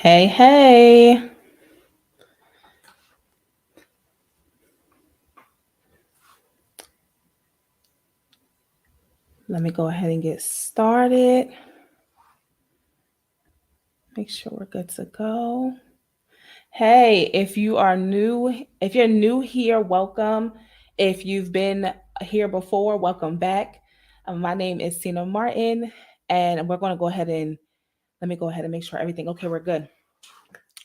Hey, hey. Let me go ahead and get started. Make sure we're good to go. Hey, if you're new here, welcome. If you've been here before, welcome back. My name is Sina Martin, and we're going to go ahead and let me go ahead and make sure everything. Okay, we're good.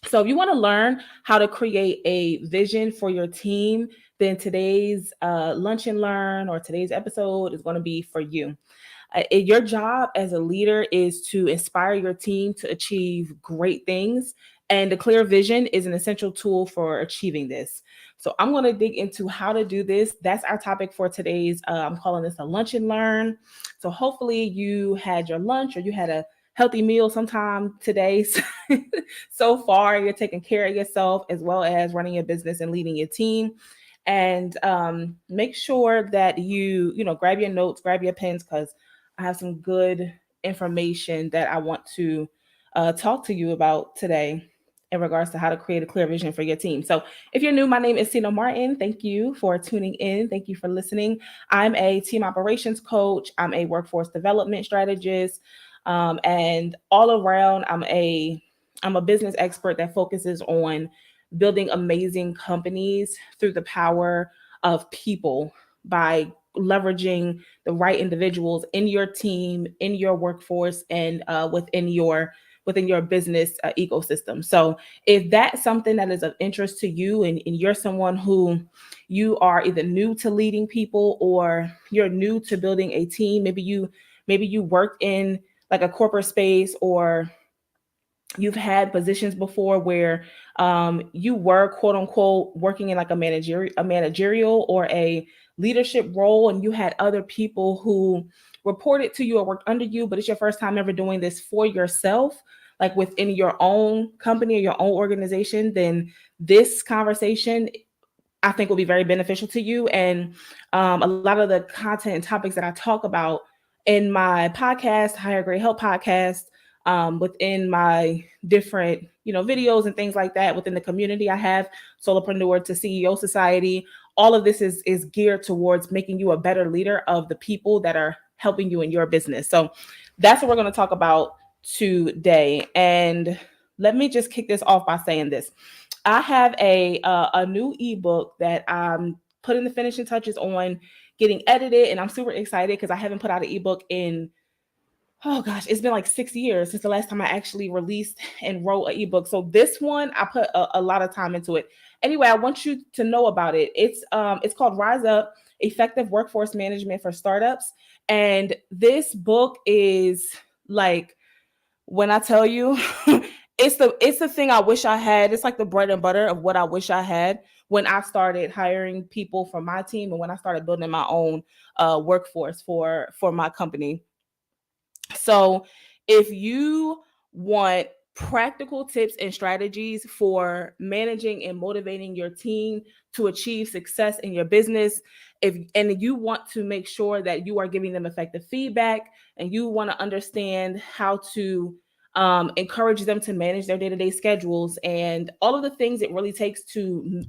So, if you want to learn how to create a vision for your team, then today's lunch and learn or today's episode is going to be for you. Your job as a leader is to inspire your team to achieve great things, and a clear vision is an essential tool for achieving this. So, I'm going to dig into how to do this. That's our topic for today's. I'm calling this a lunch and learn. So, hopefully, you had your lunch or you had a healthy meal sometime today. So far, you're taking care of yourself as well as running your business and leading your team. And make sure that you grab your notes, grab your pens, because I have some good information that I want to talk to you about today in regards to how to create a clear vision for your team. So, if you're new, my name is Tina Martin. Thank you for tuning in. Thank you for listening. I'm a team operations coach, I'm a workforce development strategist, and all around, I'm a business expert that focuses on building amazing companies through the power of people by leveraging the right individuals in your team, in your workforce, and within your business ecosystem. So, if that's something that is of interest to you, and you're someone who you are either new to leading people or you're new to building a team, maybe you work in like a corporate space, or you've had positions before where you were quote unquote working in like a managerial or a leadership role, and you had other people who reported to you or worked under you, but it's your first time ever doing this for yourself, like within your own company or your own organization, then this conversation I think will be very beneficial to you. And a lot of the content and topics that I talk about in my podcast, Higher Grade Help podcast, within my different, videos and things like that within the community I have, Solopreneur to CEO Society. All of this is geared towards making you a better leader of the people that are helping you in your business. So that's what we're going to talk about today. And let me just kick this off by saying this. I have a new ebook that I'm putting the finishing touches on getting edited, and I'm super excited because I haven't put out an ebook in, oh gosh, it's been like 6 years since the last time I actually released and wrote an ebook. So this one I put a lot of time into it. Anyway, I want you to know about it. It's called Rise Up: Effective Workforce Management for Startups, and this book is like, when I tell you, it's the thing I wish I had. It's like the bread and butter of what I wish I had when I started hiring people for my team and when I started building my own workforce for my company. So, if you want practical tips and strategies for managing and motivating your team to achieve success in your business, if and you want to make sure that you are giving them effective feedback, and you want to understand how to encourage them to manage their day-to-day schedules and all of the things it really takes to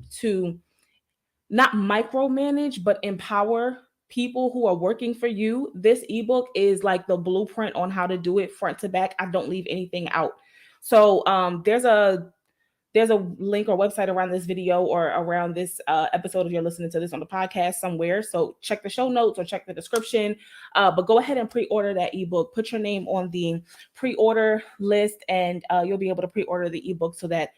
not micromanage but empower people who are working for you, this ebook is like the blueprint on how to do it front to back. I don't leave anything out. So there's a link or website around this video or around this episode if you're listening to this on the podcast somewhere. So check the show notes or check the description. But go ahead and pre-order that ebook. Put your name on the pre-order list, and you'll be able to pre-order the ebook so that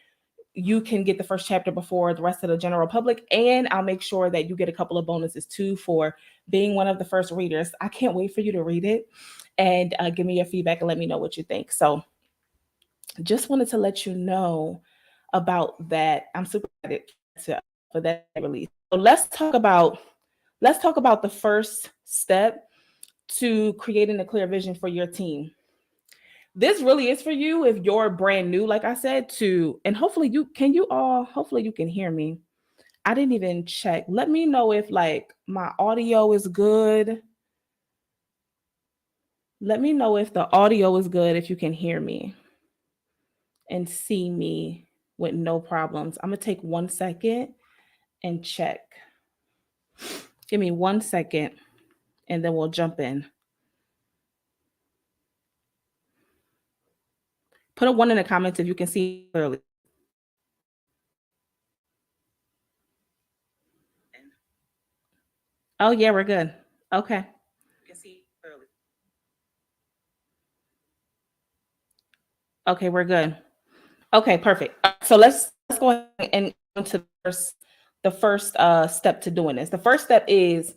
you can get the first chapter before the rest of the general public. And I'll make sure that you get a couple of bonuses too for being one of the first readers. I can't wait for you to read it and give me your feedback and let me know what you think. So just wanted to let you know about that. I'm super excited for that release. So let's talk about the first step to creating a clear vision for your team. This really is for you if you're brand new, like I said, to and hopefully you can hear me. I didn't even check. Let me know if like my audio is good. Let me know if the audio is good, if you can hear me. and see me with no problems. I'm going to take 1 second and check. Give me 1 second and then we'll jump in. Put a one in the comments if you can see clearly. Oh, yeah, we're good. Okay. You can see clearly. Okay, we're good. Okay, perfect. So let's go ahead and go to the first step to doing this. The first step is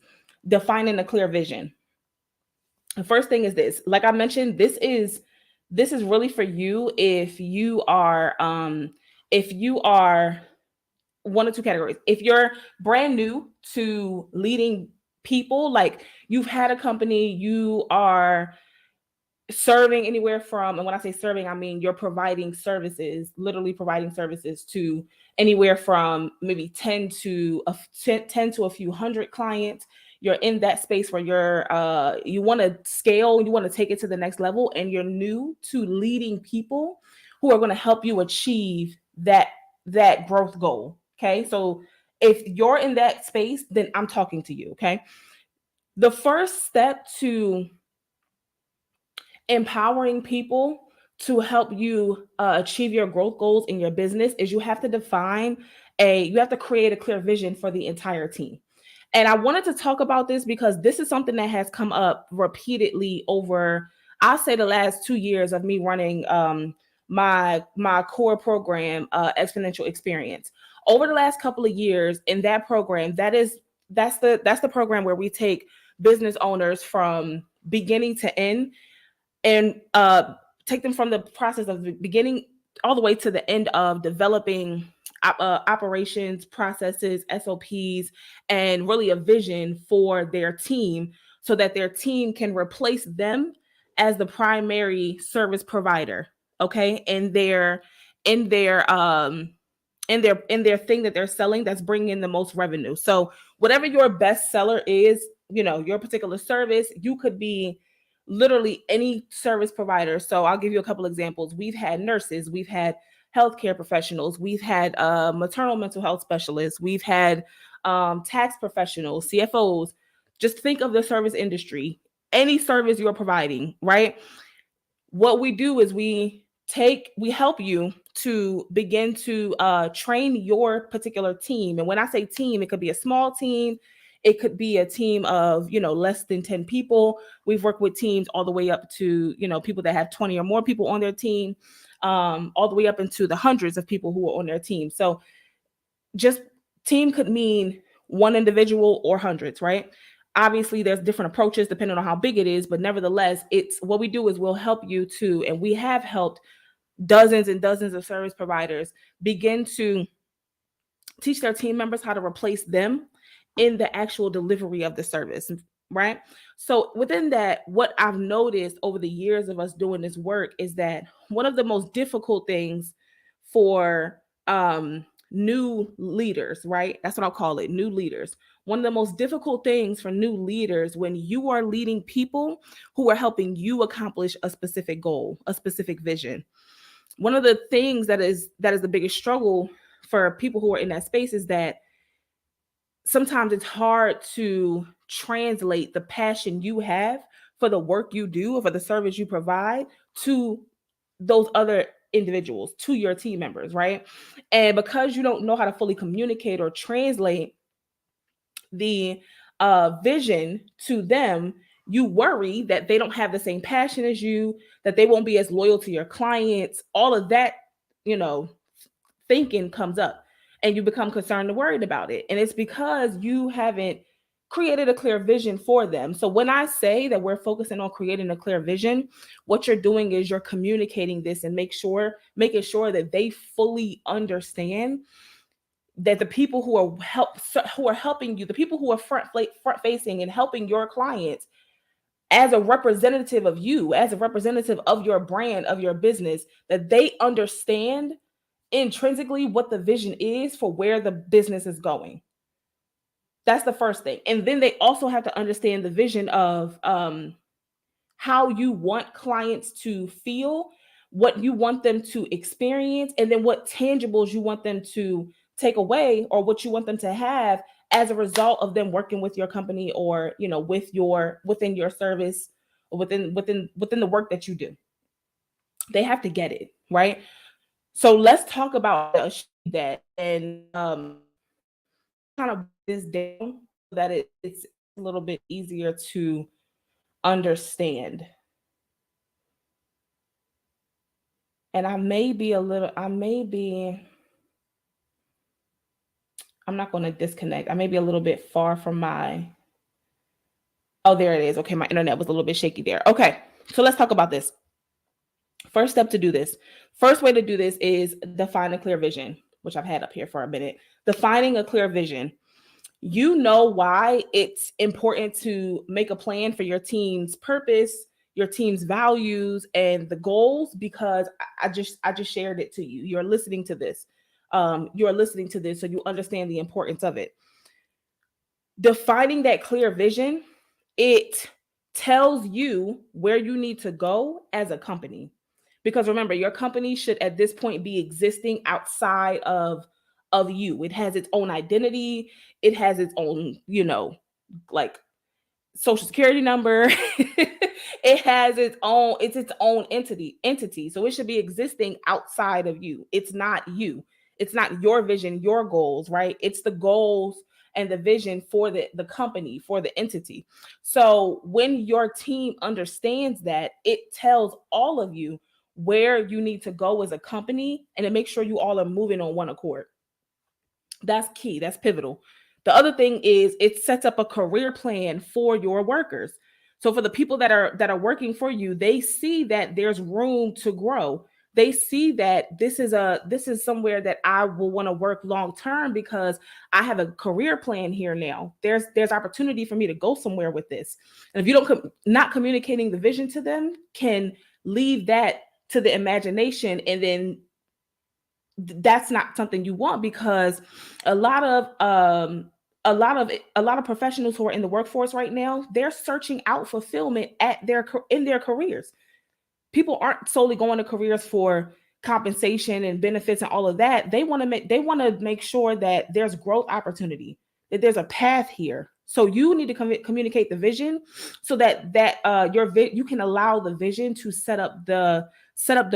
defining a clear vision. The first thing is this. Like I mentioned, this is really for you if you are one or two categories. If you're brand new to leading people, like you've had a company, you are serving anywhere from, and when I say serving, I mean you're providing services, literally providing services to anywhere from maybe 10 to a few hundred clients. You're in that space where you want to scale, you want to take it to the next level, and you're new to leading people who are going to help you achieve that growth goal. Okay, so if you're in that space, then I'm talking to you. Okay, the first step to empowering people to help you achieve your growth goals in your business is you have to create a clear vision for the entire team. And I wanted to talk about this because this is something that has come up repeatedly over, I'll say, the last 2 years of me running my core program, Exponential Experience. Over the last couple of years in that program, that's the program where we take business owners from beginning to end and take them from the process of the beginning all the way to the end of developing operations, processes, SOPs, and really a vision for their team so that their team can replace them as the primary service provider. Okay, in their in their thing that they're selling that's bringing in the most revenue. So whatever your best seller is, your particular service, you could be literally any service provider. So I'll give you a couple examples. We've had nurses, we've had healthcare professionals, we've had maternal mental health specialists, we've had tax professionals, CFOs. Just think of the service industry, any service you're providing, right? What we do is we help you to begin to train your particular team. And when I say team, it could be a small team, it could be a team of less than 10 people. We've worked with teams all the way up to people that have 20 or more people on their team, all the way up into the hundreds of people who are on their team. So just team could mean one individual or hundreds, right? Obviously there's different approaches depending on how big it is, but nevertheless, it's what we do is we'll help you to, and we have helped dozens and dozens of service providers begin to teach their team members how to replace them in the actual delivery of the service, right? So within that, what I've noticed over the years of us doing this work is that one of the most difficult things for new leaders, right? That's what I'll call it, new leaders. One of the most difficult things for new leaders when you are leading people who are helping you accomplish a specific goal, a specific vision. One of the things that is the biggest struggle for people who are in that space is that sometimes it's hard to translate the passion you have for the work you do or for the service you provide to those other individuals, to your team members, right? And because you don't know how to fully communicate or translate the vision to them, you worry that they don't have the same passion as you, that they won't be as loyal to your clients. All of that, you know, thinking comes up and you become concerned and worried about it. And it's because you haven't created a clear vision for them. So when I say that we're focusing on creating a clear vision, what you're doing is you're communicating this and making sure that they fully understand that the people who are helping you, the people who are front facing and helping your clients as a representative of you, as a representative of your brand, of your business, that they understand intrinsically what the vision is for where the business is going. That's the first thing. And then they also have to understand the vision of how you want clients to feel what you want them to experience, and then what tangibles you want them to take away, or what you want them to have as a result of them working with your company, or with your within your service, or within the work that you do. They have to get it, right? So let's talk about that, and kind of this down so that it's a little bit easier to understand. And I'm not going to disconnect. I may be a little bit far from oh, there it is. Okay, my internet was a little bit shaky there. Okay, so let's talk about this. First step to do this. First way to do this is define a clear vision, which I've had up here for a minute. Defining a clear vision. You know why it's important to make a plan for your team's purpose, your team's values, and the goals, because I just shared it to you. You're listening to this. So you understand the importance of it. Defining that clear vision, it tells you where you need to go as a company. Because remember, your company should at this point be existing outside of you. It has its own identity, it has its own, like social security number. It has its own entity. So it should be existing outside of you. It's not you. It's not your vision, your goals, right? It's the goals and the vision for the company, for the entity. So when your team understands that, it tells all of you where you need to go as a company, and it makes sure you all are moving on one accord. That's key. That's pivotal. The other thing is it sets up a career plan for your workers. So for the people that are working for you, they see that there's room to grow. They see that this is somewhere that I will want to work long term, because I have a career plan here now. There's opportunity for me to go somewhere with this. And if you don't not communicating the vision to them can leave that to the imagination, and then that's not something you want, because a lot of professionals who are in the workforce right now, they're searching out fulfillment in their careers. People aren't solely going to careers for compensation and benefits and all of that. They want to make sure that there's growth opportunity, that there's a path here. So you need to communicate the vision, so that you can allow the vision to set up the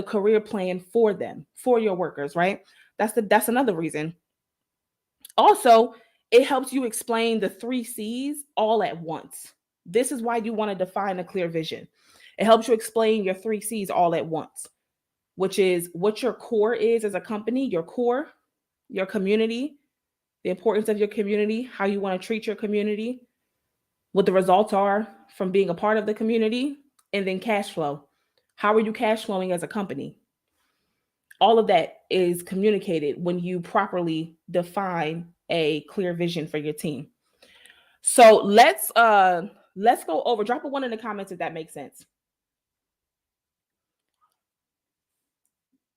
career plan for them, for your workers, right? That's another reason. Also, it helps you explain the 3 C's all at once. This is why you want to define a clear vision. It helps you explain your 3 C's all at once, which is what your core is as a company, your core, your community, the importance of your community, how you want to treat your community, what the results are from being a part of the community, and then cash flow. How are you cash flowing as a company? All of that is communicated when you properly define a clear vision for your team. So let's go over. Drop a 1 in the comments if that makes sense.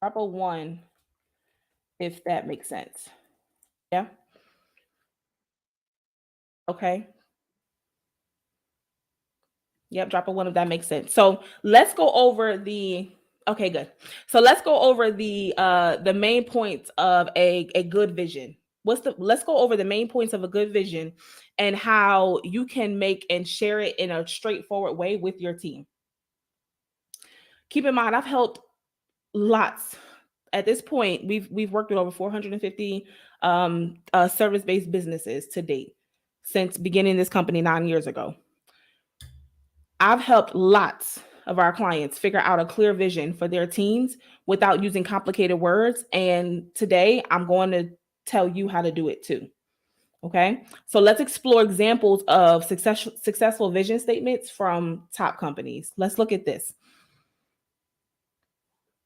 Drop a 1 if that makes sense. Yeah. Okay. Yep, drop a 1 if that makes sense. So let's go over the okay, good. So let's go over the main points of a good vision. Let's go over the main points of a good vision, and how you can make and share it in a straightforward way with your team. Keep in mind, I've helped lots. At this point, we've worked with over 450 service-based businesses to date since beginning this company 9 years ago. I've helped lots of our clients figure out a clear vision for their teams without using complicated words. And today I'm going to tell you how to do it too. Okay. So let's explore examples of successful vision statements from top companies. Let's look at this.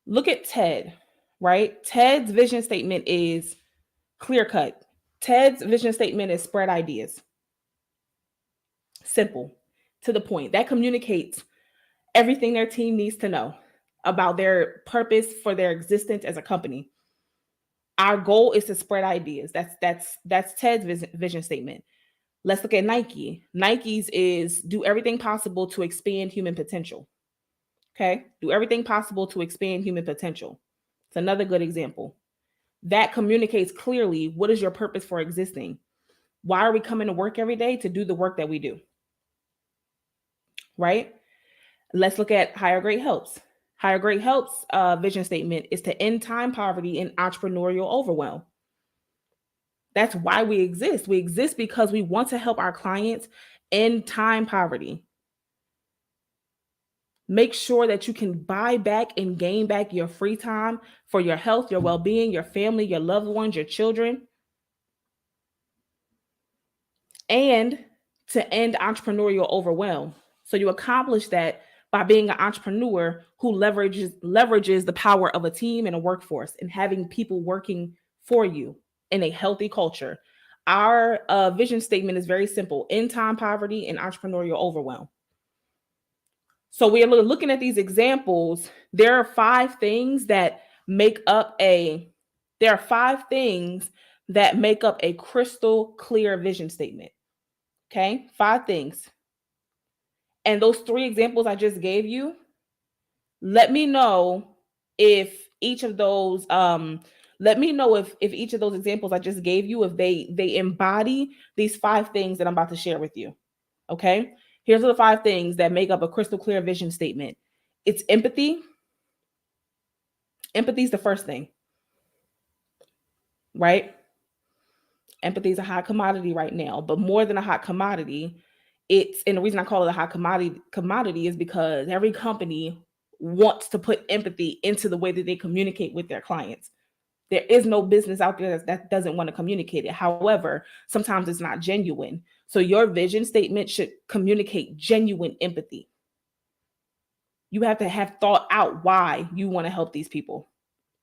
Look at Ted, right? Ted's vision statement is clear cut. Ted's vision statement is spread ideas. Simple, to the point. That communicates everything their team needs to know about their purpose for their existence as a company. Our goal is to spread ideas. That's Ted's vision statement. Let's look at Nike. Nike's is do everything possible to expand human potential. Okay. Do everything possible to expand human potential. It's another good example. That communicates clearly what is your purpose for existing. Why are we coming to work every day? To do the work that we do, right? Let's look at Hire Great Helps. Hire Great Helps vision statement is to end time poverty and entrepreneurial overwhelm. That's why we exist. We exist because we want to help our clients end time poverty. Make sure that you can buy back and gain back your free time for your health, your well being, your family, your loved ones, your children, and to end entrepreneurial overwhelm. So you accomplish that by being an entrepreneur who leverages the power of a team and a workforce and having people working for you in a healthy culture. Our vision statement is very simple: end time poverty and entrepreneurial overwhelm. So we are looking at these examples. There are five things that make up a there are five things that make up a crystal clear vision statement. Okay? Five things. And those three examples I just gave you, let me know if each of those let me know if each of those examples I just gave you, if they embody these five things that I'm about to share with you. Okay? Here's the five things that make up a crystal clear vision statement. It's empathy. Empathy is the first thing, right? Empathy is a hot commodity right now, but more than a hot commodity, and the reason I call it a hot commodity is because every company wants to put empathy into the way that they communicate with their clients. There is no business out there that doesn't want to communicate it. However, sometimes it's not genuine. So your vision statement should communicate genuine empathy. You have to have thought out why you want to help these people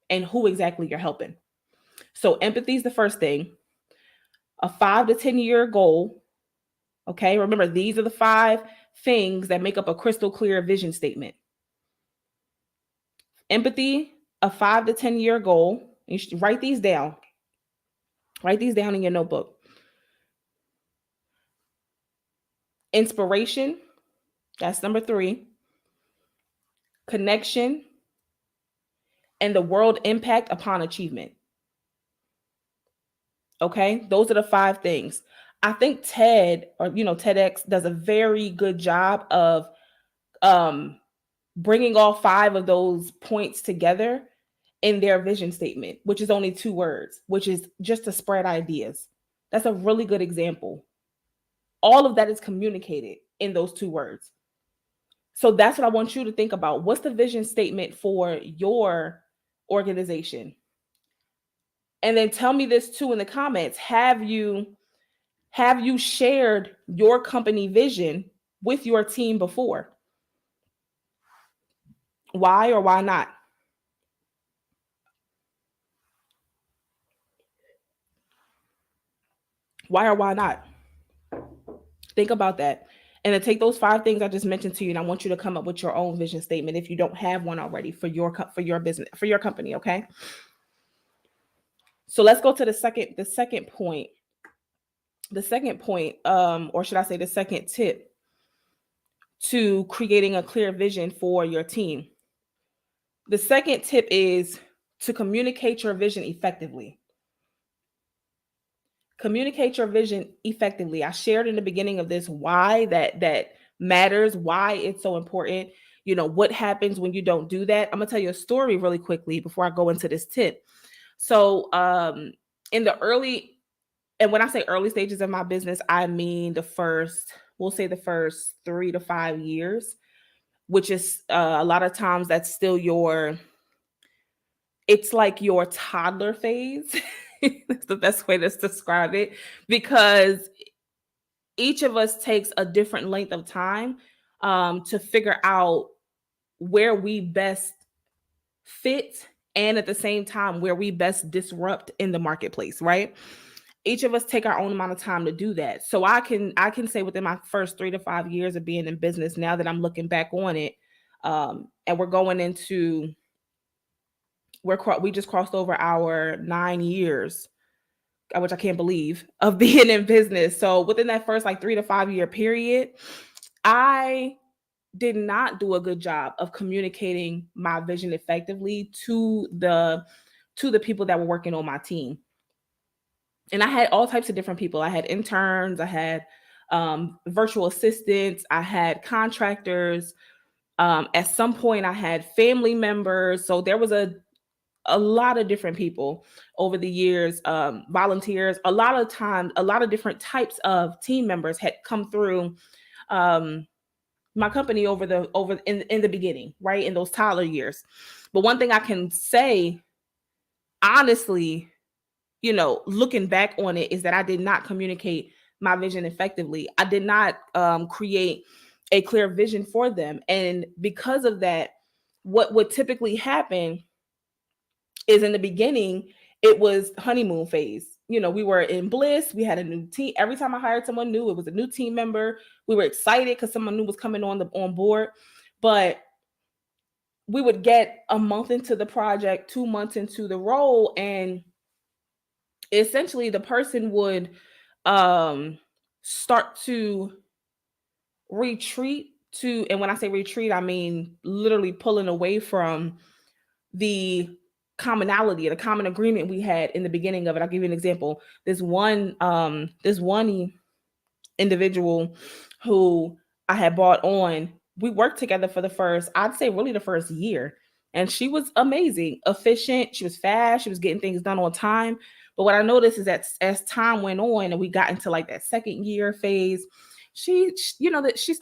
and who exactly you're helping. So empathy is the first thing. A 5 to 10 year goal. Okay, remember, these are the five things that make up a crystal clear vision statement. Empathy, a 5 to 10 year goal. You should write these down. Write these down in your notebook. Inspiration, that's number 3. Connection, and the world impact upon achievement. Okay, those are the five things. I think TEDx does a very good job of um, bringing all five of those points together in their vision statement, which is only 2 words, which is just to spread ideas. That's a really good example. All of that is communicated in those 2 words. So that's what I want you to think about. What's the vision statement for your organization? And then tell me this too in the comments. Have you shared your company vision with your team before? Why or why not? Why or why not? Think about that. And then take those 5 things I just mentioned to you, and I want you to come up with your own vision statement if you don't have one already for your business, for your company, okay? So let's go to the second point. The second point, or should I say the second tip to creating a clear vision for your team. The second tip is to communicate your vision effectively. Communicate your vision effectively. I shared in the beginning of this why that matters, why it's so important. You know, what happens when you don't do that. I'm gonna tell you a story really quickly before I go into this tip. So in the early, and when I say early stages of my business, I mean we'll say the first 3 to 5 years, which is a lot of times that's still it's like your toddler phase. That's the best way to describe it, because each of us takes a different length of time to figure out where we best fit, and at the same time where we best disrupt in the marketplace, right? Each of us take our own amount of time to do that. So I can say within my first 3 to 5 years of being in business, now that I'm looking back on it, and we're going into we just crossed over our 9 years, which I can't believe, of being in business. So within that first like 3 to 5 year period, I did not do a good job of communicating my vision effectively to the people that were working on my team. And I had all types of different people. I had interns, I had virtual assistants, I had contractors. At some point, I had family members. So there was a lot of different people over the years, volunteers. A lot of times, a lot of different types of team members had come through um, my company over in the beginning, right, in those toddler years. But one thing I can say honestly, looking back on it, is that I did not communicate my vision effectively. I did not create a clear vision for them. And because of that, what would typically happen is in the beginning, it was honeymoon phase. We were in bliss. We had a new team. Every time I hired someone new, it was a new team member. We were excited because someone new was coming on board. But we would get a month into the project, 2 months into the role, and essentially the person would um start to retreat to, and when I say retreat, I mean literally pulling away from the commonality, the common agreement we had in the beginning of it. I'll give you an example. This one individual who I had brought on, we worked together for the first, I'd say really the first year. And she was amazing, efficient, she was fast, she was getting things done on time. But what I noticed is that as time went on and we got into like that second year phase, that she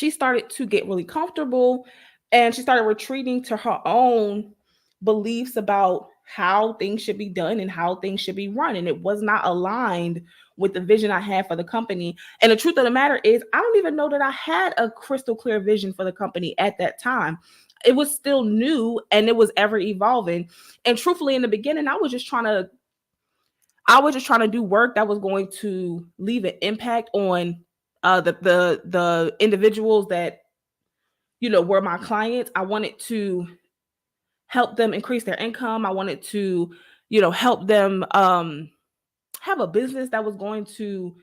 started to get really comfortable, and she started retreating to her own beliefs about how things should be done and how things should be run, and it was not aligned with the vision I had for the company. And the truth of the matter is, I don't even know that I had a crystal clear vision for the company at that time. It was still new and it was ever evolving. And truthfully, in the beginning, I was just trying to do work that was going to leave an impact on the individuals that were my clients. I wanted to help them increase their income. I wanted to help them have a business that was going to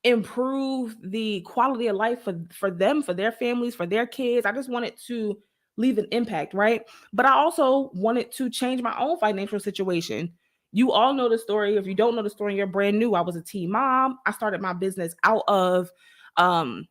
improve the quality of life for them, for their families, for their kids. I just wanted to leave an impact, right? But I also wanted to change my own financial situation. You all know the story. If you don't know the story, you're brand new. I was a teen mom. I started my business out of um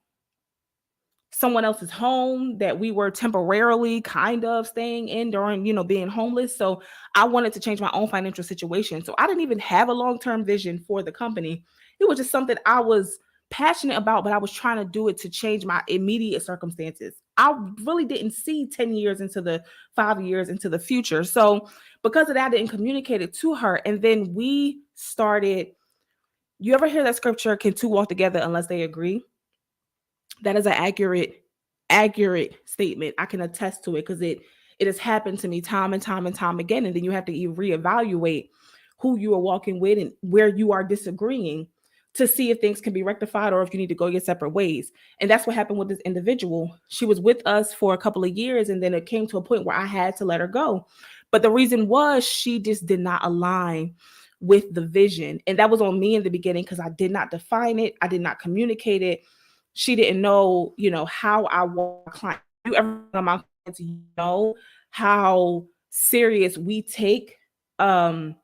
someone else's home that we were temporarily kind of staying in during, being homeless. So I wanted to change my own financial situation. So I didn't even have a long-term vision for the company. It was just something I was passionate about, but I was trying to do it to change my immediate circumstances. I really didn't see 10 years into the 5 years into the future. So because of that, I didn't communicate it to her. And then we started, you ever hear that scripture, can two walk together unless they agree? That is an accurate statement. I can attest to it because it has happened to me time and time and time again. And then you have to reevaluate who you are walking with and where you are disagreeing to see if things can be rectified or if you need to go your separate ways. And that's what happened with this individual. She was with us for a couple of years, and then it came to a point where I had to let her go. But the reason was she just did not align with the vision. And that was on me in the beginning because I did not define it, I did not communicate it. She didn't know, how I want my client. You ever know my clients, how serious we take um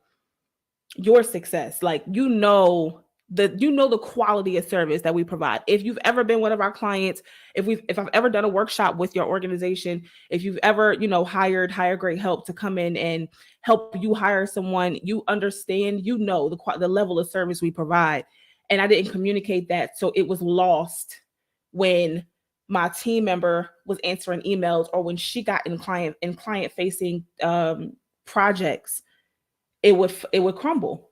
your success. Like, the quality of service that we provide. If you've ever been one of our clients, if I've ever done a workshop with your organization, if you've ever, hired hire great help to come in and help you hire someone, you understand, the level of service we provide. And I didn't communicate that, so it was lost when my team member was answering emails or when she got in client facing projects. It would crumble.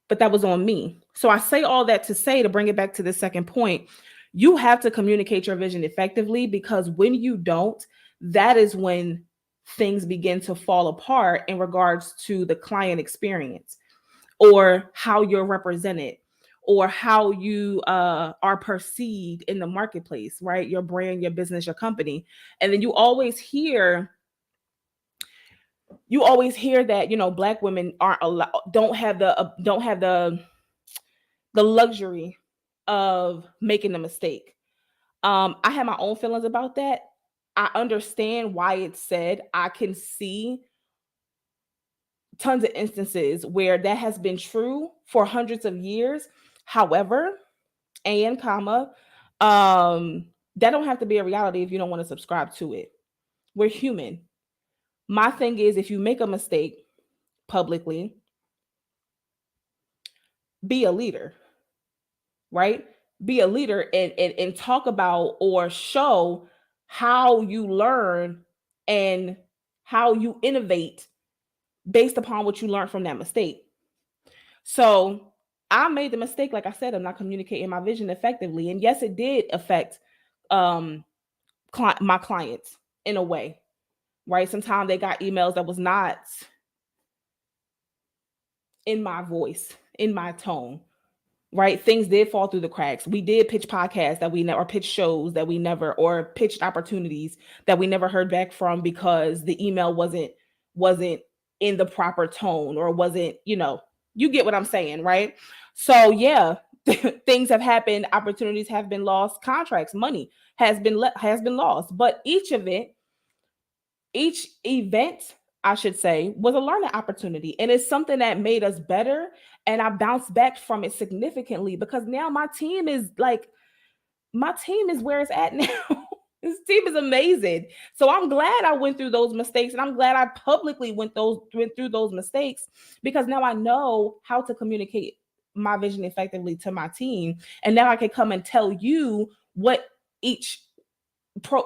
But that was on me. So I say all that to say, to bring it back to the second point, you have to communicate your vision effectively, because when you don't, that is when things begin to fall apart in regards to the client experience, or how you're represented, or how you are perceived in the marketplace, right? Your brand, your business, your company. And then you always hear that black women aren't allowed, don't have the luxury of making a mistake. I have my own feelings about that. I understand why it's said. I can see tons of instances where that has been true for hundreds of years. However, and comma, that don't have to be a reality if you don't want to subscribe to it. We're human. My thing is, if you make a mistake publicly, be a leader, right? Be a leader and talk about or show how you learn and how you innovate based upon what you learned from that mistake. So I made the mistake, like I said, of not communicating my vision effectively. And yes, it did affect um, my clients in a way, right? Sometimes they got emails that was not in my voice, in my tone, right? Things did fall through the cracks. We did pitch podcasts that we never, or pitch shows that we never, or pitched opportunities that we never heard back from because the email wasn't in the proper tone or wasn't, you get what I'm saying, right? So yeah, things have happened, opportunities have been lost, contracts, money has been lost, but each event, I should say, was a learning opportunity. And it's something that made us better. And I bounced back from it significantly because now my team is where it's at now. This team is amazing. So I'm glad I went through those mistakes and I'm glad I publicly went through those mistakes because now I know how to communicate my vision effectively to my team. And now I can come and tell you what each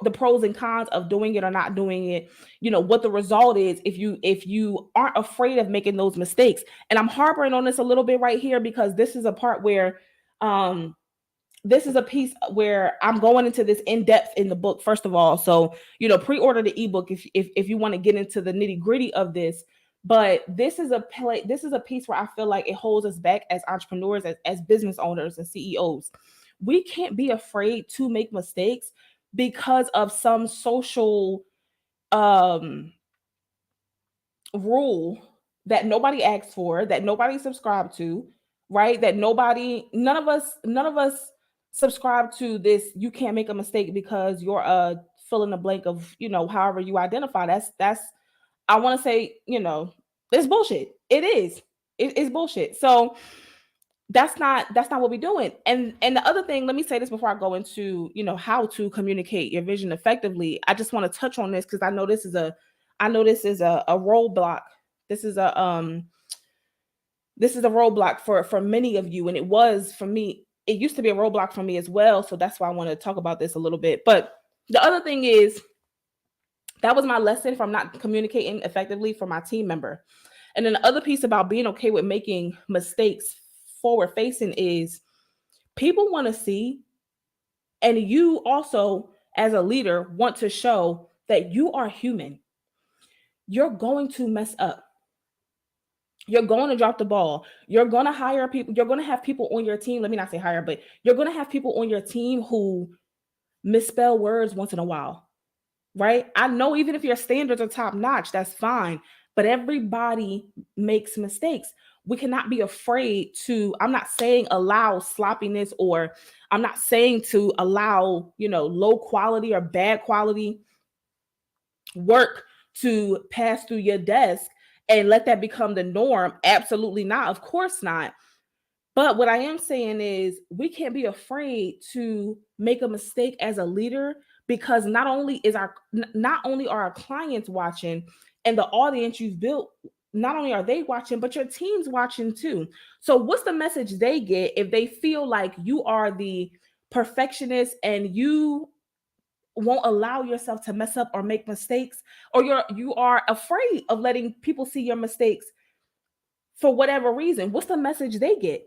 the pros and cons of doing it or not doing it, what the result is if you aren't afraid of making those mistakes. And I'm harping on this a little bit right here because this is a part where um this is a piece where I'm going into this in depth in the book first of all. So, pre-order the ebook if you want to get into the nitty-gritty of this. But this is a piece where I feel like it holds us back as entrepreneurs, as business owners and CEOs. We can't be afraid to make mistakes because of some social um rule that nobody asked for, that nobody subscribed to, right? That none of us subscribe to this. You can't make a mistake because you're fill in the blank of, however you identify. That's I want to say, it's bullshit. It is. It's bullshit. So that's not what we're doing. And the other thing, let me say this before I go into, how to communicate your vision effectively. I just want to touch on this because I know this is a roadblock. This is a roadblock for many of you, and it was for me. It used to be a roadblock for me as well. So that's why I want to talk about this a little bit. But the other thing is that was my lesson from not communicating effectively for my team member. And then the other piece about being okay with making mistakes forward facing is people want to see, and you also as a leader want to show that you are human. You're going to mess up. You're going to drop the ball. You're going to hire people. You're going to have people on your team. Let me not say hire, but you're going to have people on your team who misspell words once in a while, right? I know even if your standards are top notch, that's fine, but everybody makes mistakes. We cannot be afraid to, I'm not saying allow sloppiness, or I'm not saying to allow, low quality or bad quality work to pass through your desk and let that become the norm. Absolutely not. Of course not. But what I am saying is we can't be afraid to make a mistake as a leader because not only are our clients watching and the audience you've built, not only are they watching, but your team's watching too. So what's the message they get if they feel like you are the perfectionist and you won't allow yourself to mess up or make mistakes, or you are afraid of letting people see your mistakes for whatever reason? What's the message they get?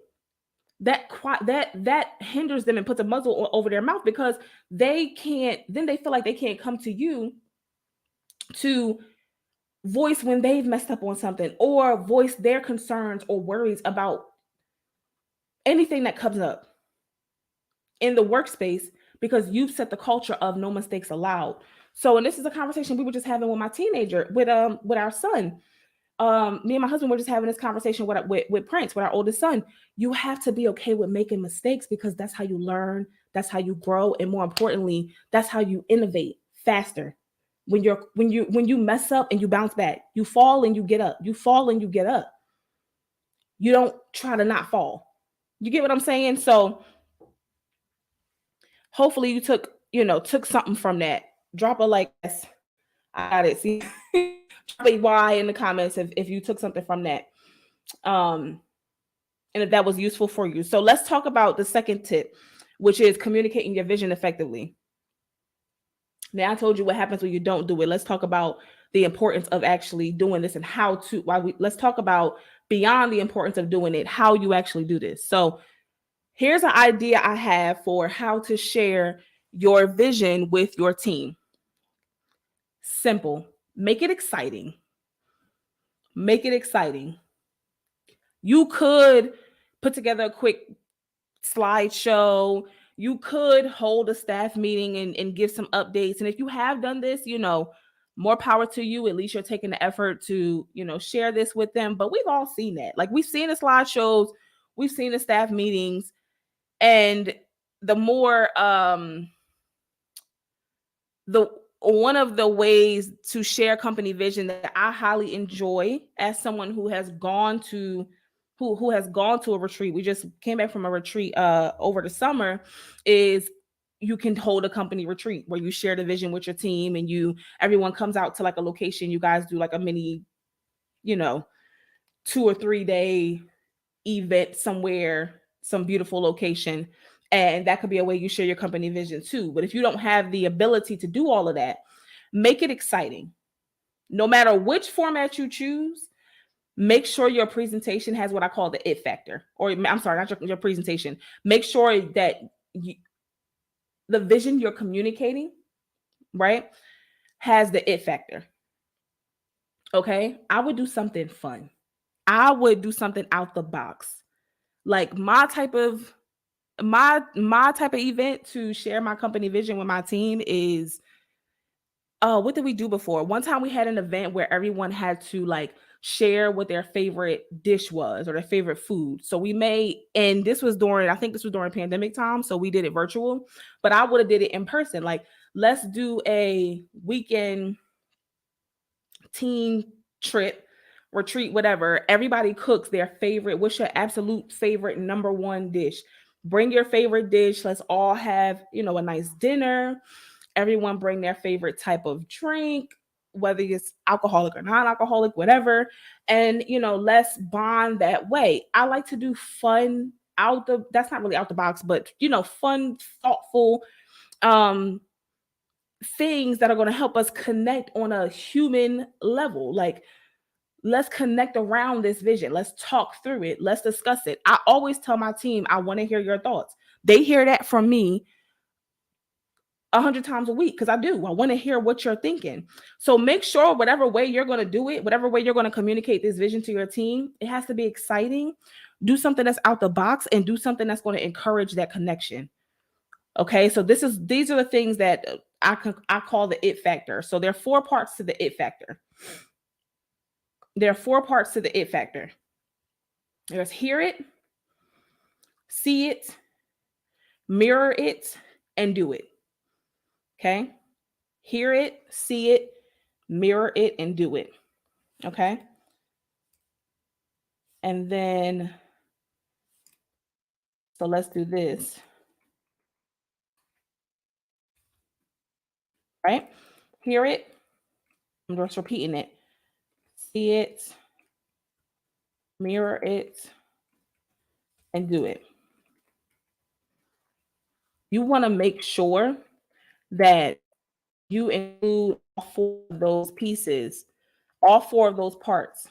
That hinders them and puts a muzzle over their mouth because they can't, then they feel like they can't come to you to voice when they've messed up on something or voice their concerns or worries about anything that comes up in the workspace because you've set the culture of no mistakes allowed. So, and this is a conversation we were just having with my teenager, with our son. Me and my husband were just having this conversation with Prince, with our oldest son. You have to be okay with making mistakes because that's how you learn, that's how you grow, and more importantly, that's how you innovate faster. When you mess up and you bounce back, you fall and you get up. You fall and you get up. You don't try to not fall. You get what I'm saying? So hopefully you took something from that. Drop a like. Yes, I got it. See, drop a Y in the comments if you took something from that. Um, and if that was useful for you. So let's talk about the second tip, which is communicating your vision effectively. Now I told you what happens when you don't do it. Let's talk about the importance of actually doing this and how to let's talk about beyond the importance of doing it, how you actually do this. So here's an idea I have for how to share your vision with your team. Simple. Make it exciting. Make it exciting. You could put together a quick slideshow. You could hold a staff meeting and give some updates. And if you have done this, more power to you. At least you're taking the effort to, share this with them. But we've all seen that. Like we've seen the slideshows, we've seen the staff meetings, and the more the one of the ways to share company vision that I highly enjoy as someone who has gone to a retreat. We just came back from a retreat over the summer, is you can hold a company retreat where you share the vision with your team and everyone comes out to like a location. You guys do like a mini, 2 or 3 day event somewhere, some beautiful location. And that could be a way you share your company vision too. But if you don't have the ability to do all of that, make it exciting. No matter which format you choose, make sure your presentation has what I call the it factor. Or I'm sorry, not your presentation. Make sure that the vision you're communicating, right, has the it factor. Okay? I would do something fun. I would do something out the box. Like my type of event to share my company vision with my team is what did we do before? One time we had an event where everyone had to like share what their favorite dish was or their favorite food. So we made, and I think this was during pandemic time, so we did it virtual, but I would have did it in person. Like, let's do a weekend team trip, retreat, whatever. Everybody cooks their favorite. What's your absolute favorite number one dish? Bring your favorite dish. Let's all have, a nice dinner. Everyone bring their favorite type of drink, whether it's alcoholic or non-alcoholic, whatever. And, let's bond that way. I like to do fun that's not really out the box, but, fun, thoughtful, things that are going to help us connect on a human level. Like, let's connect around this vision. Let's talk through it. Let's discuss it. I always tell my team, I want to hear your thoughts. They hear that from me 100 times a week because I do. I want to hear what you're thinking. So make sure whatever way you're going to do it, whatever way you're going to communicate this vision to your team, it has to be exciting. Do something that's out the box and do something that's going to encourage that connection. Okay, so these are the things that I call the it factor. So there are 4 parts to the it factor. There are 4 parts to the it factor. There's hear it, see it, mirror it, and do it. Okay? Hear it, see it, mirror it, and do it. Okay? And then, so let's do this. Right? Hear it. I'm just repeating it. See it, mirror it, and do it. You want to make sure that you include all 4 of those pieces, all 4 of those parts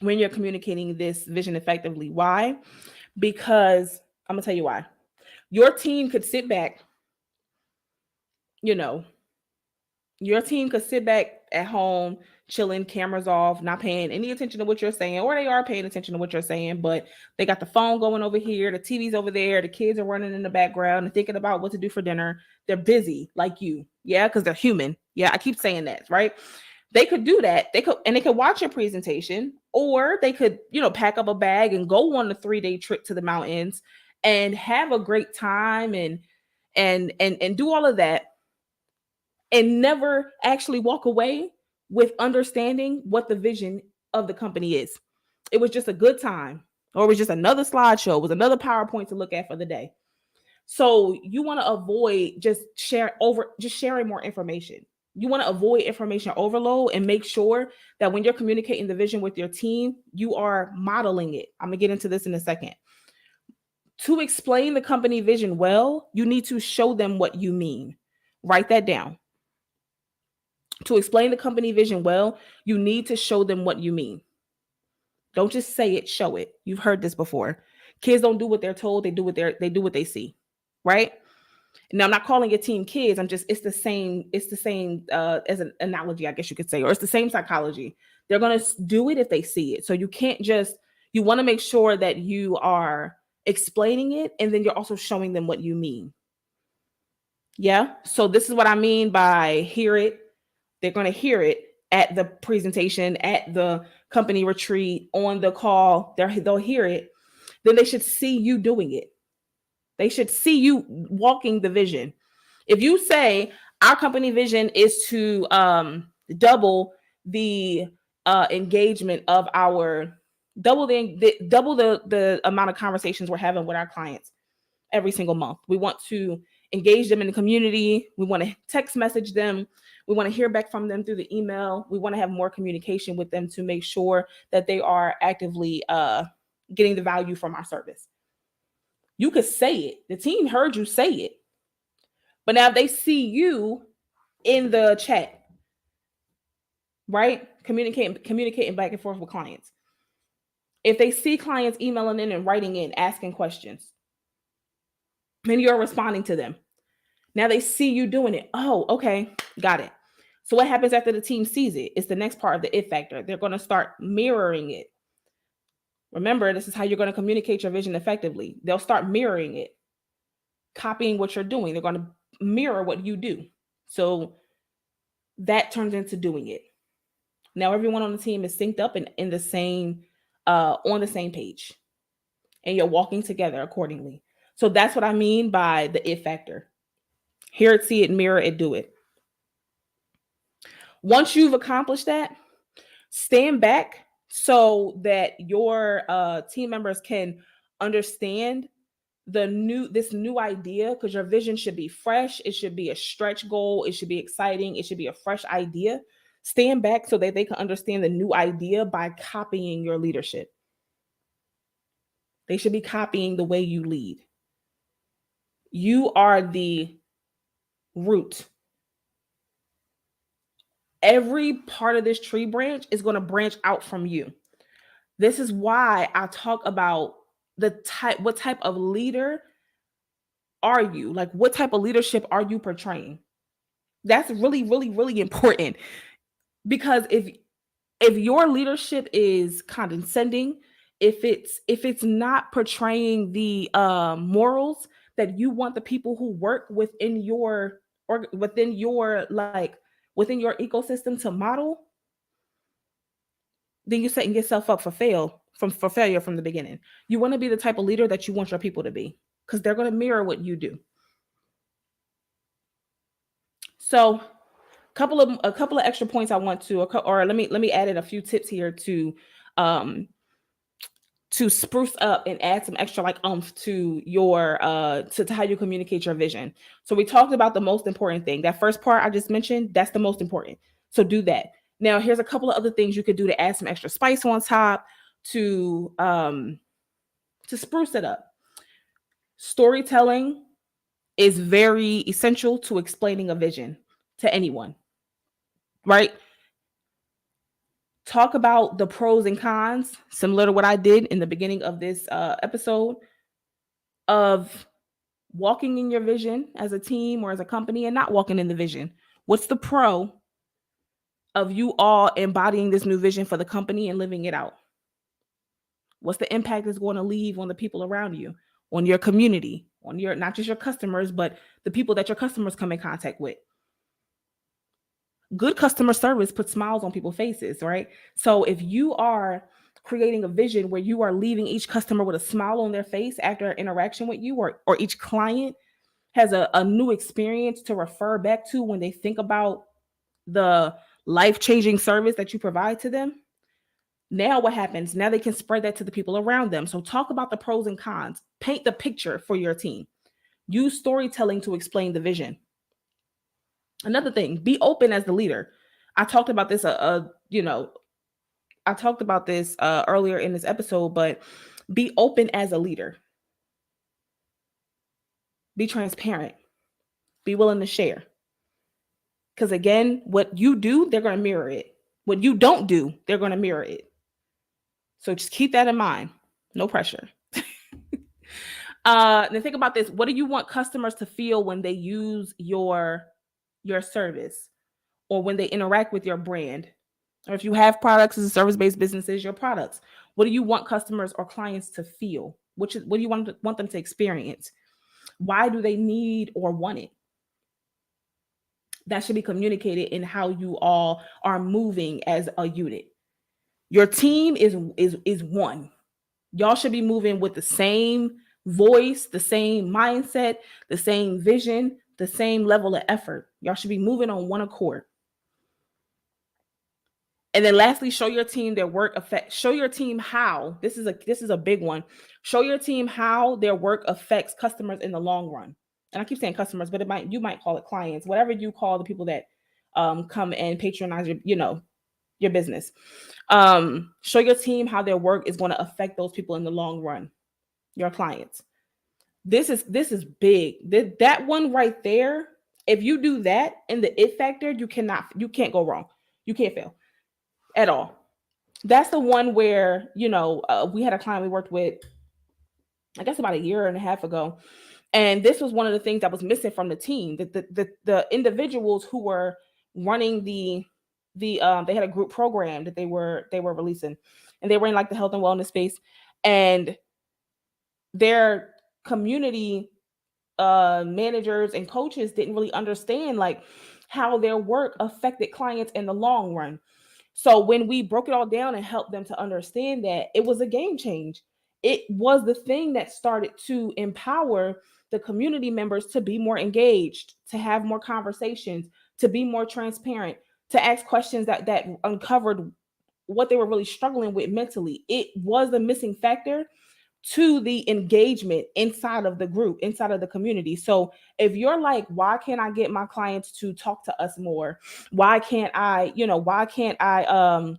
when you're communicating this vision effectively. Why? Because I'm going to tell you why. Your team could sit back, your team could sit back at home, chilling, cameras off, not paying any attention to what you're saying, or they are paying attention to what you're saying, but they got the phone going over here, the TV's over there, the kids are running in the background and thinking about what to do for dinner. They're busy like you. Yeah, because they're human. Yeah, I keep saying that, right? They could do that. They could watch your presentation, or they could, pack up a bag and go on a 3-day trip to the mountains and have a great time and do all of that and never actually walk away with understanding what the vision of the company is. It was just a good time, or it was just another slideshow, it was another PowerPoint to look at for the day. So you want to avoid just sharing more information. You want to avoid information overload and make sure that when you're communicating the vision with your team, you are modeling it. I'm going to get into this in a second. To explain the company vision well, you need to show them what you mean. Write that down. To explain the company vision well, you need to show them what you mean. Don't just say it, show it. You've heard this before. Kids don't do what they're told, they do what they see. Right? Now, I'm not calling your team kids. It's the same as an analogy, I guess you could say, or it's the same psychology. They're going to do it if they see it. So you want to make sure that you are explaining it and then you're also showing them what you mean. Yeah. So this is what I mean by hear it. They're going to hear it at the presentation, at the company retreat, on the call. They'll hear it. Then they should see you doing it. They should see you walking the vision. If you say our company vision is to double the engagement of double the amount of conversations we're having with our clients every single month. We want to engage them in the community. We want to text message them. We want to hear back from them through the email. We want to have more communication with them to make sure that they are actively getting the value from our service. You could say it. The team heard you say it. But now they see you in the chat, right? Communicating back and forth with clients. If they see clients emailing in and writing in, asking questions, and you're responding to them. Now they see you doing it. Oh, okay, got it. So what happens after the team sees it? It's the next part of the it factor. They're going to start mirroring it. Remember, this is how you're going to communicate your vision effectively. They'll start mirroring it, copying what you're doing. They're going to mirror what you do. So that turns into doing it. Now everyone on the team is synced up and in the same on the same page, and you're walking together accordingly. So that's what I mean by the it factor. Hear it, see it, mirror it, do it. Once you've accomplished that, stand back so that your team members can understand this new idea, because your vision should be fresh. It should be a stretch goal. It should be exciting. It should be a fresh idea. Stand back so that they can understand the new idea by copying your leadership. They should be copying the way you lead. You are the root. Every part of this tree branch is going to branch out from you. This is why I talk about what type of leader are you? Like, what type of leadership are you portraying? That's really, really, really important. Because if your leadership is condescending, if it's not portraying the morals that you want the people who work within your within your ecosystem to model, then you're setting yourself up for failure from the beginning. You want to be the type of leader that you want your people to be, because they're going to mirror what you do. So a couple of extra points I want to, or let me add in a few tips here to spruce up and add some extra oomph to your to how you communicate your vision. So we talked about the most important thing. That first part I just mentioned, that's the most important. So do that. Now here's a couple of other things you could do to add some extra spice on top to spruce it up. Storytelling is very essential to explaining a vision to anyone, right? Talk about the pros and cons, similar to what I did in the beginning of this episode, of walking in your vision as a team or as a company and not walking in the vision. What's the pro of you all embodying this new vision for the company and living it out? What's the impact it's going to leave on the people around you, on your community, on your, not just your customers, but the people that your customers come in contact with? Good customer service puts smiles on people's faces, right? So if you are creating a vision where you are leaving each customer with a smile on their face after an interaction with you, or each client has a new experience to refer back to when they think about the life-changing service that you provide to them, now what happens? Now they can spread that to the people around them. So talk about the pros and cons. Paint the picture for your team. Use storytelling to explain the vision. Another thing, be open as the leader. I talked about this I talked about this earlier in this episode, but be open as a leader. Be transparent. Be willing to share. Because again, what you do, they're going to mirror it. What you don't do, they're going to mirror it. So just keep that in mind. No pressure. Then think about this. What do you want customers to feel when they use your service, or when they interact with your brand? Or if you have products as a service-based businesses, your products. What do you want customers or clients to feel? What do you want them to experience? Why do they need or want it? That should be communicated in how you all are moving as a unit. Your team is one. Y'all should be moving with the same voice, the same mindset, the same vision, the same level of effort. Y'all should be moving on one accord. And then lastly, show your team their work affect. Show your team how, this is a big one. Show your team how their work affects customers in the long run. And I keep saying customers, but you might call it clients, whatever you call the people that come and patronize your business. Show your team how their work is going to affect those people in the long run, your clients. This is big. That one right there, if you do that in the it factor, you can't go wrong. You can't fail at all. That's the one where, we had a client we worked with, I guess about a year and a half ago. And this was one of the things that was missing from the team. The individuals who were running they had a group program that they were releasing, and they were in like the health and wellness space, and their community managers and coaches didn't really understand like how their work affected clients in the long run. So when we broke it all down and helped them to understand that, it was a game change. It was the thing that started to empower the community members to be more engaged, to have more conversations, to be more transparent, to ask questions that uncovered what they were really struggling with mentally. It was the missing factor to the engagement inside of the group, inside of the community. So if you're like, why can't I get my clients to talk to us more? Why can't I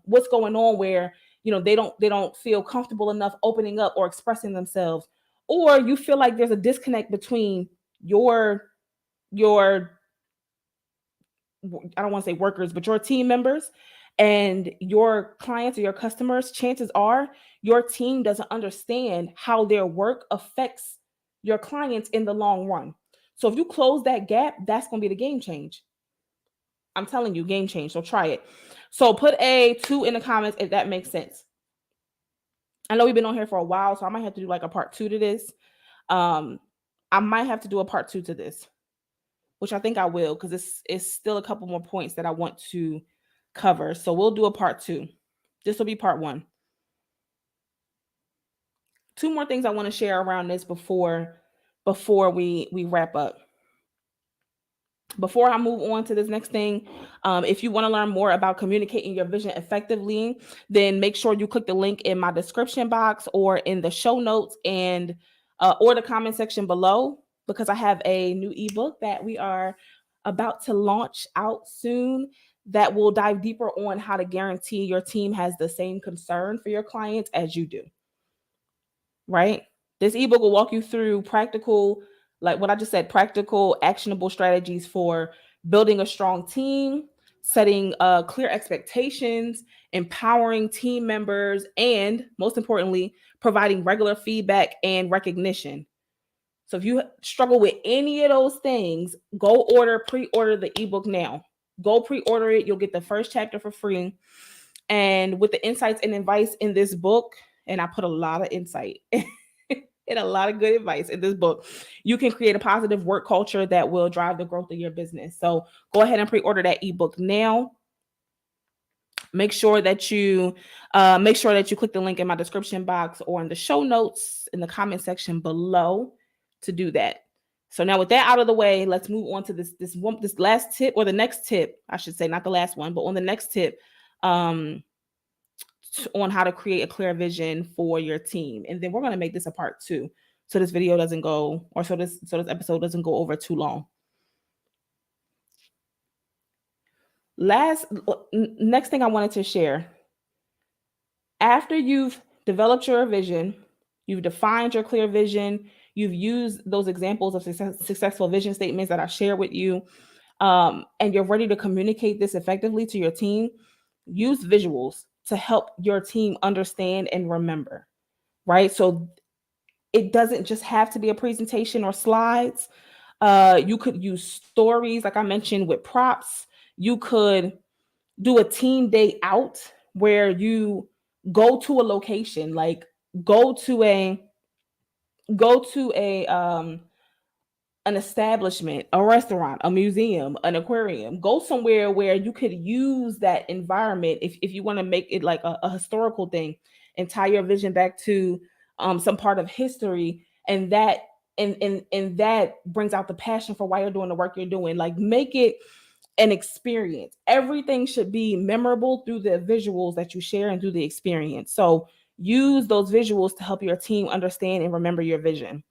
what's going on where, they don't feel comfortable enough opening up or expressing themselves? Or you feel like there's a disconnect between your I don't want to say workers, but your team members and your clients or your customers. Chances are your team doesn't understand how their work affects your clients in the long run. So if you close that gap, that's going to be the game change. I'm telling you, game change. So try it. So put a 2 in the comments if that makes sense. I know we've been on here for a while, so I might have to do like a part 2 to this. I might have to do a part 2 to this, which I think I will, because it's still a couple more points that I want to cover. So we'll do a part 2. This will be part 1. 2 more things I want to share around this before we wrap up. Before I move on to this next thing, if you want to learn more about communicating your vision effectively, then make sure you click the link in my description box or in the show notes and or the comment section below, because I have a new ebook that we are about to launch out soon that will dive deeper on how to guarantee your team has the same concern for your clients as you do. Right? This ebook will walk you through practical, like what I just said, practical, actionable strategies for building a strong team, setting clear expectations, empowering team members, and most importantly, providing regular feedback and recognition. So if you struggle with any of those things, go pre-order the ebook now. Go pre-order it. You'll get the first chapter for free. And with the insights and advice in this book, and I put a lot of insight And a lot of good advice in this book. You can create a positive work culture that will drive the growth of your business. So go ahead and pre-order that ebook now. Make sure that you click the link in my description box or in the show notes in the comment section below to do that. So now with that out of the way, let's move on to this last tip, or the next tip, I should say, not the last one, but on the next tip, um, on how to create a clear vision for your team. And then we're going to make this a part 2. So this video doesn't go, or so this episode doesn't go over too long. Next thing I wanted to share, after you've developed your vision, you've defined your clear vision, you've used those examples of successful vision statements that I shared with you, and you're ready to communicate this effectively to your team, use visuals to help your team understand and remember, right? So it doesn't just have to be a presentation or slides. You could use stories, like I mentioned, with props. You could do a team day out where you go to a location, like go to a go to a an establishment, a restaurant, a museum, an aquarium. Go somewhere where you could use that environment if you want to make it like a historical thing, and tie your vision back to some part of history, and that brings out the passion for why you're doing the work you're doing. Like, make it an experience. Everything should be memorable through the visuals that you share and through the experience. So use those visuals to help your team understand and remember your vision.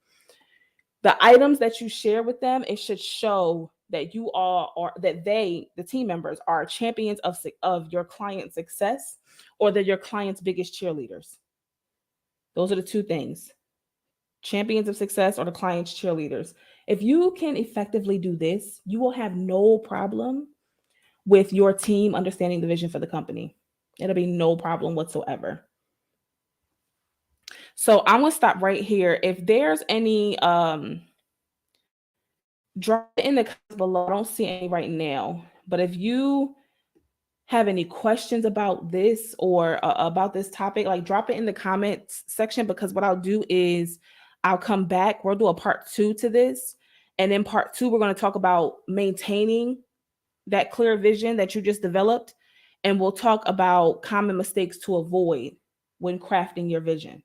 The items that you share with them, it should show that you all are, that the team members, are champions of your client's success, or they're your client's biggest cheerleaders. Those are the two things: champions of success or the client's cheerleaders. If you can effectively do this, you will have no problem with your team understanding the vision for the company. It'll be no problem whatsoever. So I'm gonna stop right here. If there's any drop it in the comments below. I don't see any right now, but if you have any questions about this, or about this topic, like, drop it in the comments section, because what I'll do is I'll come back. We'll do a part 2 to this. And in part 2, we're going to talk about maintaining that clear vision that you just developed. And we'll talk about common mistakes to avoid when crafting your vision.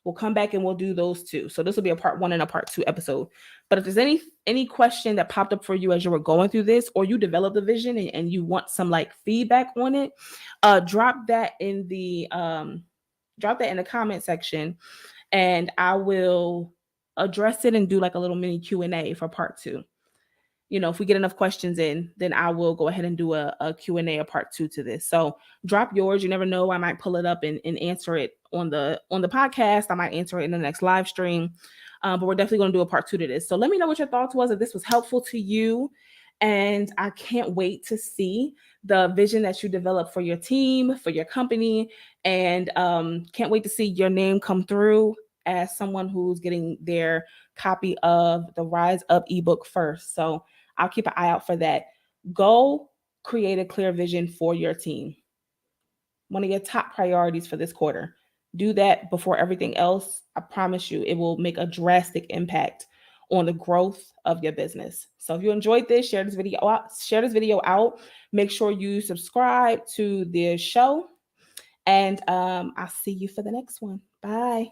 We'll come back and we'll do those two. So this will be a part 1 and a part 2 episode. But if there's any question that popped up for you as you were going through this, or you developed a vision and you want some like feedback on it, drop that in the comment section, and I will address it and do like a little mini Q&A for part 2. If we get enough questions in, then I will go ahead and do a Q&A, a part 2 to this. So drop yours. You never know, I might pull it up and answer it on the podcast. I might answer it in the next live stream. But we're definitely going to do a part 2 to this. So let me know what your thoughts was, if this was helpful to you. And I can't wait to see the vision that you develop for your team, for your company. And can't wait to see your name come through as someone who's getting their copy of the Rise Up ebook first. So I'll keep an eye out for that. Go create a clear vision for your team. One of your top priorities for this quarter. Do that before everything else. I promise you, it will make a drastic impact on the growth of your business. So if you enjoyed this, share this video out. Make sure you subscribe to the show. And I'll see you for the next one. Bye.